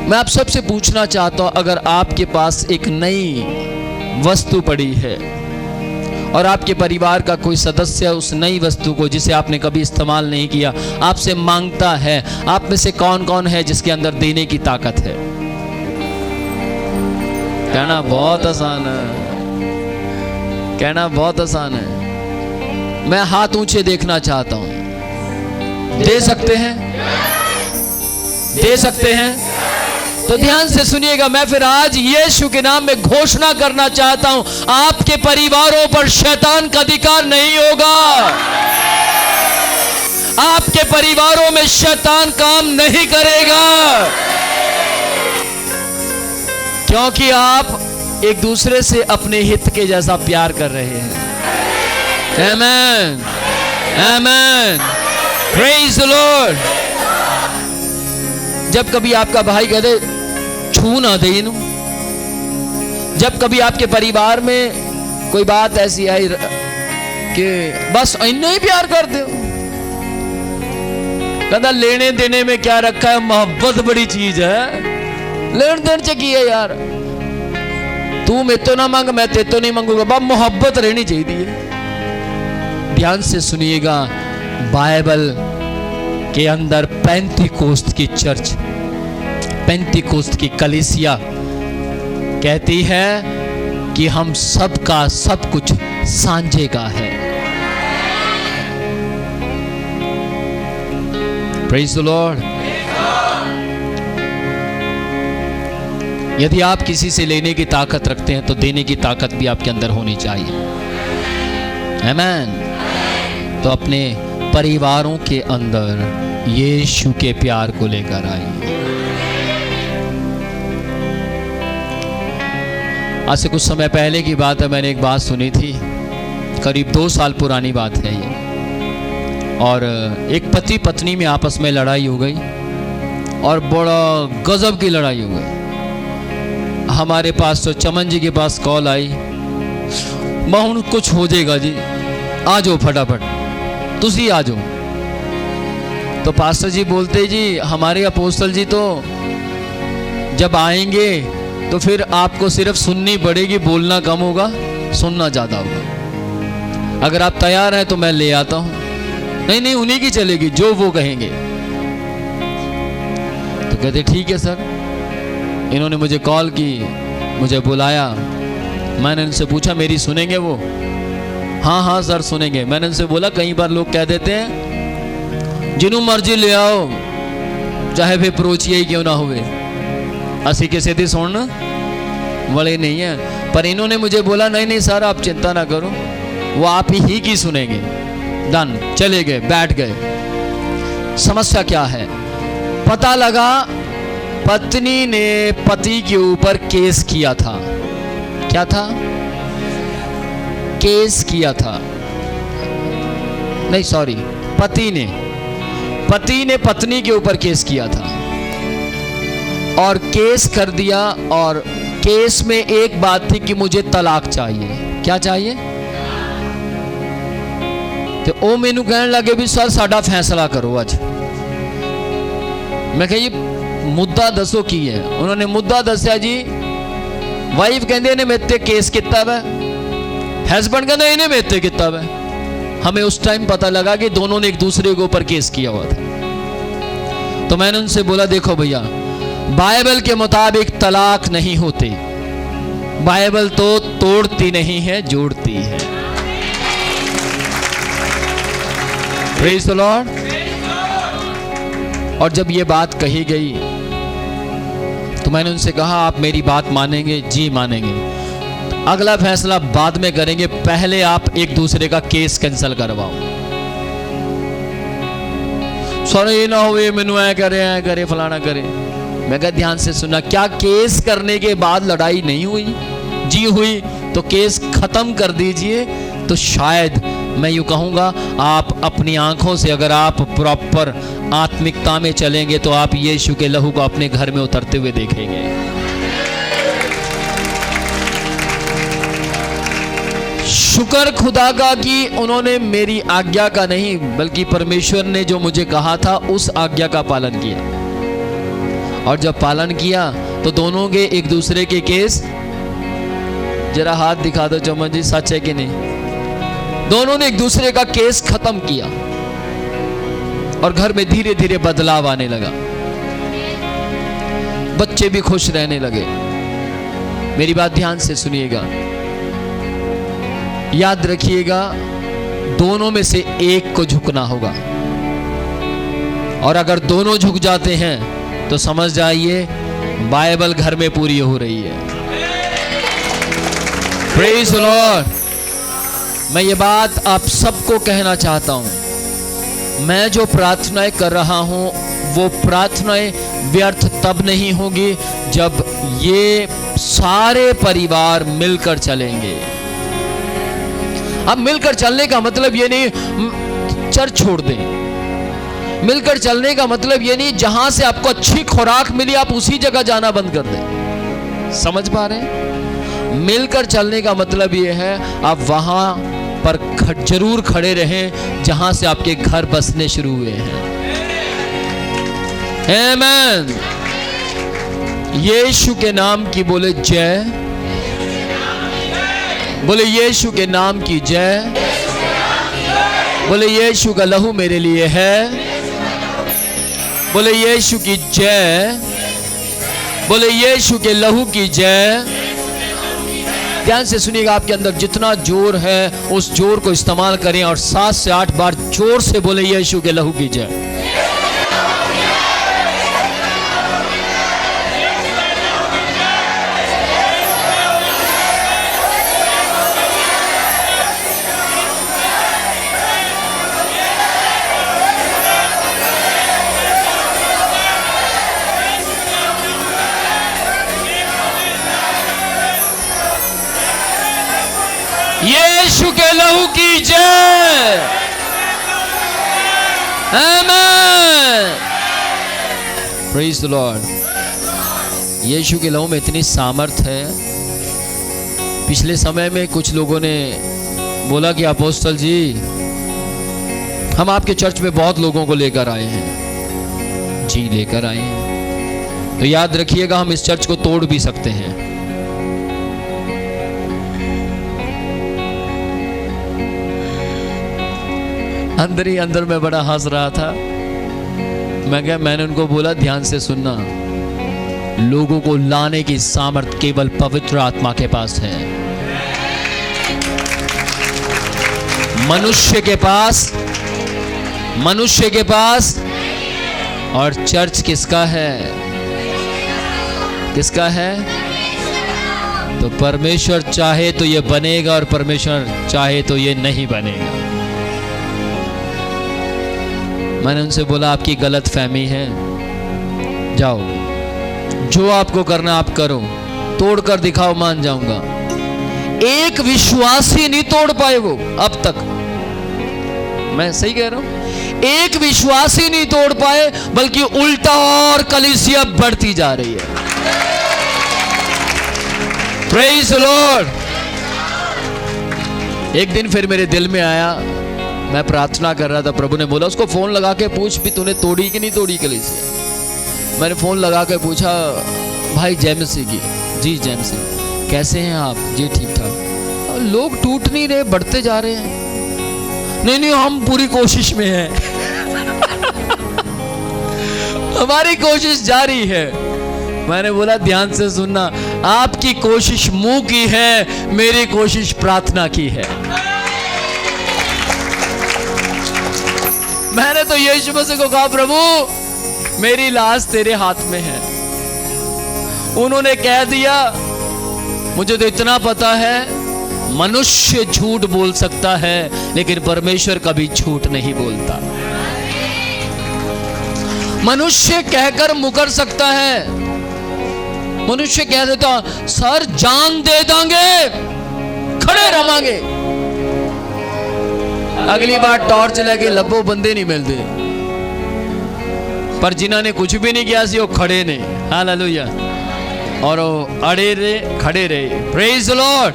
मैं आप सबसे पूछना चाहता हूं, अगर आपके पास एक नई वस्तु पड़ी है और आपके परिवार का कोई सदस्य उस नई वस्तु को, जिसे आपने कभी इस्तेमाल नहीं किया, आपसे मांगता है, आप में से कौन कौन है जिसके अंदर देने की ताकत है? कहना बहुत आसान है, कहना बहुत आसान है। मैं हाथ ऊंचे देखना चाहता हूं। दे सकते हैं? दे सकते हैं? तो ध्यान से सुनिएगा। मैं फिर आज यीशु के नाम में घोषणा करना चाहता हूं, आपके परिवारों पर शैतान का अधिकार नहीं होगा। आपके परिवारों में शैतान काम नहीं करेगा, क्योंकि आप एक दूसरे से अपने हित के जैसा प्यार कर रहे हैं। आमेन, आमेन, प्रेज द लॉर्ड। जब कभी आपका भाई कहते छू ना दे इनू, जब कभी आपके परिवार में कोई बात ऐसी आई कि बस इन्ना ही प्यार कर दो, कहता लेने देने में क्या रखा है, मोहब्बत बड़ी चीज है, लेन देन च की है यार, तू मैं तो ना मांग मैं ते तो नहीं मांगूंगा, बस मोहब्बत रहनी चाहिए। ध्यान से सुनिएगा, बाइबल के अंदर पेंतीकोस्त की चर्च, पेंतीकोस्त की कलीसिया कहती है कि हम सब का सब कुछ सांझे का है। Praise the Lord. यदि आप किसी से लेने की ताकत रखते हैं तो देने की ताकत भी आपके अंदर होनी चाहिए। आमेन। तो अपने परिवारों के अंदर यीशु के प्यार को लेकर आइए। आज से कुछ समय पहले की बात है, मैंने एक बात सुनी थी, करीब 2 साल पुरानी बात है ये। और एक पति पत्नी में आपस में लड़ाई हो गई और बड़ा गजब की लड़ाई हो गई। हमारे पास तो चमन जी के पास कॉल आई, माहौल कुछ हो जाएगा जी, आ जाओ फटाफट, तुसी आ जाओ। तो पास्टर जी बोलते जी हमारे अपोस्टल जी तो जब आएंगे तो फिर आपको सिर्फ सुननी पड़ेगी, बोलना कम होगा, सुनना ज्यादा होगा। अगर आप तैयार हैं तो मैं ले आता हूं। नहीं नहीं, उन्हीं की चलेगी जो वो कहेंगे। तो कहते ठीक है सर। इन्होंने मुझे कॉल की, मुझे बुलाया, मैंने इनसे पूछा मेरी सुनेंगे वो? हाँ हाँ सर सुनेंगे। मैंने इनसे बोला कई बार लोग कह देते हैं जिन्हों मर्जी ले आओ, चाहे फिर प्रोचिए ही क्यों ना हुए, असी किसी दी सुन वाले नहीं है। पर इन्होंने मुझे बोला नहीं नहीं सर आप चिंता ना करो, वो आप ही की सुनेंगे। डन, चले गए, बैठ गए। समस्या क्या है? पता लगा पत्नी ने पति के ऊपर केस किया था। क्या था? केस किया था। नहीं सॉरी, पति ने पत्नी के ऊपर केस किया था और केस कर दिया। और केस में एक बात थी कि मुझे तलाक चाहिए। क्या चाहिए? तो वो मैनू कहने लगे भी सर साडा फैसला करो आज। मैं कही मुद्दा दसो की है। उन्होंने मुद्दा दसिया जी, वाइफ कहते ने मेरे ते केस किया वै, हस्बैंड कहते इन्हें मेरे ते किया वै। हमें उस टाइम पता लगा कि दोनों ने एक दूसरे के ऊपर केस किया हुआ था। तो मैंने उनसे बोला देखो भैया, बाइबल के मुताबिक तलाक नहीं होते, बाइबल तो तोड़ती नहीं है, जोड़ती है। Praise the Lord. और जब ये बात कही गई तो मैंने उनसे कहा आप मेरी बात मानेंगे? जी मानेंगे। अगला फैसला बाद में करेंगे, पहले आप एक दूसरे का केस कैंसिल करवाओ। सर ये ना हो मैनू ऐ करे फलाना करे। मैं कहा ध्यान से सुनना, क्या केस करने के बाद लड़ाई नहीं हुई? जी हुई। तो केस खत्म कर दीजिए। तो शायद मैं यूं कहूंगा, आप अपनी आंखों से अगर आप प्रॉपर आत्मिकता में चलेंगे तो आप यीशु के लहू को अपने घर में उतरते हुए देखेंगे। शुक्र खुदा का कि उन्होंने मेरी आज्ञा का नहीं बल्कि परमेश्वर ने जो मुझे कहा था उस आज्ञा का पालन किया। और जब पालन किया तो दोनों के एक दूसरे के केस, जरा हाथ दिखा दो चमन जी, सच है कि नहीं? दोनों ने एक दूसरे का केस खत्म किया और घर में धीरे धीरे बदलाव आने लगा, बच्चे भी खुश रहने लगे। मेरी बात ध्यान से सुनिएगा, याद रखिएगा, दोनों में से एक को झुकना होगा, और अगर दोनों झुक जाते हैं तो समझ जाइए बाइबल घर में पूरी हो रही है। Praise the Lord. मैं ये बात आप सबको कहना चाहता हूं, मैं जो प्रार्थनाएं कर रहा हूं वो प्रार्थनाएं व्यर्थ तब नहीं होगी जब ये सारे परिवार मिलकर चलेंगे। अब मिलकर चलने का मतलब ये नहीं चर्च छोड़ दें, मिलकर चलने का मतलब ये नहीं जहां से आपको अच्छी खुराक मिली आप उसी जगह जाना बंद कर दें। समझ पा रहे हैं? मिलकर चलने का मतलब ये है आप वहां पर जरूर खड़े रहें जहां से आपके घर बसने शुरू हुए हैं। आमीन। यीशु के नाम की बोले जय, बोले यीशु के नाम की जय, बोले यीशु का लहू मेरे लिए है, बोले यीशु की जय, बोले यीशु के लहू की जय। ध्यान से सुनिएगा, आपके अंदर जितना जोर है उस जोर को इस्तेमाल करें और 7 से 8 बार जोर से बोले यीशु के लहू की जय। यीशु के लहू की जय। आमीन। Praise the Lord. यीशु के लहू में इतनी सामर्थ है। पिछले समय में कुछ लोगों ने बोला कि अपोस्टल जी हम आपके चर्च में बहुत लोगों को लेकर आए हैं। जी लेकर आए हैं तो याद रखिएगा हम इस चर्च को तोड़ भी सकते हैं। अंदर ही अंदर में बड़ा हंस रहा था। मैंने उनको बोला ध्यान से सुनना, लोगों को लाने की सामर्थ केवल पवित्र आत्मा के पास है। मनुष्य के पास और चर्च किसका है? किसका है? तो परमेश्वर चाहे तो ये बनेगा और परमेश्वर चाहे तो ये नहीं बनेगा। मैंने उनसे बोला आपकी गलत फहमी है, जाओ जो आपको करना आप करो, तोड़कर दिखाओ, मान जाऊंगा। एक विश्वासी नहीं तोड़ पाए वो अब तक। मैं सही कह रहा हूं? एक विश्वासी नहीं तोड़ पाए, बल्कि उल्टा और कलीसिया बढ़ती जा रही है। Praise the Lord. एक दिन फिर मेरे दिल में आया, मैं प्रार्थना कर रहा था, प्रभु ने बोला उसको फोन लगा के पूछ भी तूने तोड़ी कि नहीं तोड़ी कलीसिया। मैंने फोन लगा के पूछा, भाई जय मसीह की। जी जय मसीह। कैसे हैं आप? जी ठीक ठाक। लोग टूट नहीं रहे, बढ़ते जा रहे हैं। नहीं हम पूरी कोशिश में हैं। हमारी कोशिश जारी है। मैंने बोला ध्यान से सुनना, आपकी कोशिश मुंह की है, मेरी कोशिश प्रार्थना की है। मैंने तो यीशु मसीह को कहा, प्रभु मेरी लाश तेरे हाथ में है। उन्होंने कह दिया, मुझे तो इतना पता है मनुष्य झूठ बोल सकता है लेकिन परमेश्वर कभी झूठ नहीं बोलता। मनुष्य कहकर मुकर सकता है, मनुष्य कह देता सर जान दे देंगे, खड़े रवांगे, अगली बार टॉर्च लेके लब्बो बंदे नहीं मिलते। पर जिन्होंने कुछ भी नहीं किया सी वो खड़े ने, हालेलुया, और वो अड़े रहे, खड़े रहे। Praise the Lord.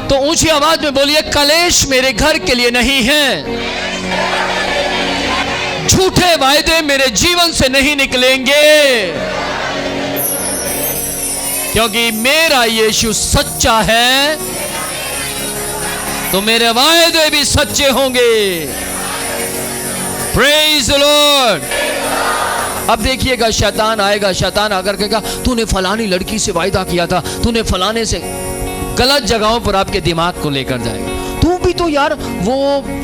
तो ऊंची आवाज में बोलिए, कलेश मेरे घर के लिए नहीं है, झूठे वायदे मेरे जीवन से नहीं निकलेंगे, क्योंकि मेरा यीशु सच्चा है, तो मेरे वायदे भी सच्चे होंगे। Praise the Lord. अब देखिएगा, शैतान आएगा, शैतान आकर कहेगा तूने फलानी लड़की से वायदा किया था, तूने फलाने से, गलत जगहों पर आपके दिमाग को लेकर जाएगा। तू भी तो यार वो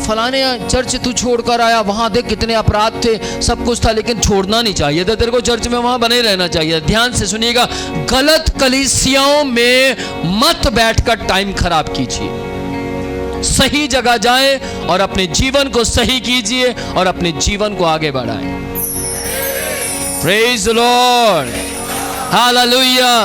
फलाने चर्च तू छोड़कर आया, वहां देख कितने अपराध थे, सब कुछ था, लेकिन छोड़ना नहीं चाहिए था तेरे को, चर्च में वहां बने रहना चाहिए। ध्यान से सुनिएगा, गलत कलीसियाओं में मत बैठकर टाइम खराब कीजिए। सही जगह जाएं और अपने जीवन को सही कीजिए और अपने जीवन को आगे बढ़ाएं। Praise the Lord, hallelujah.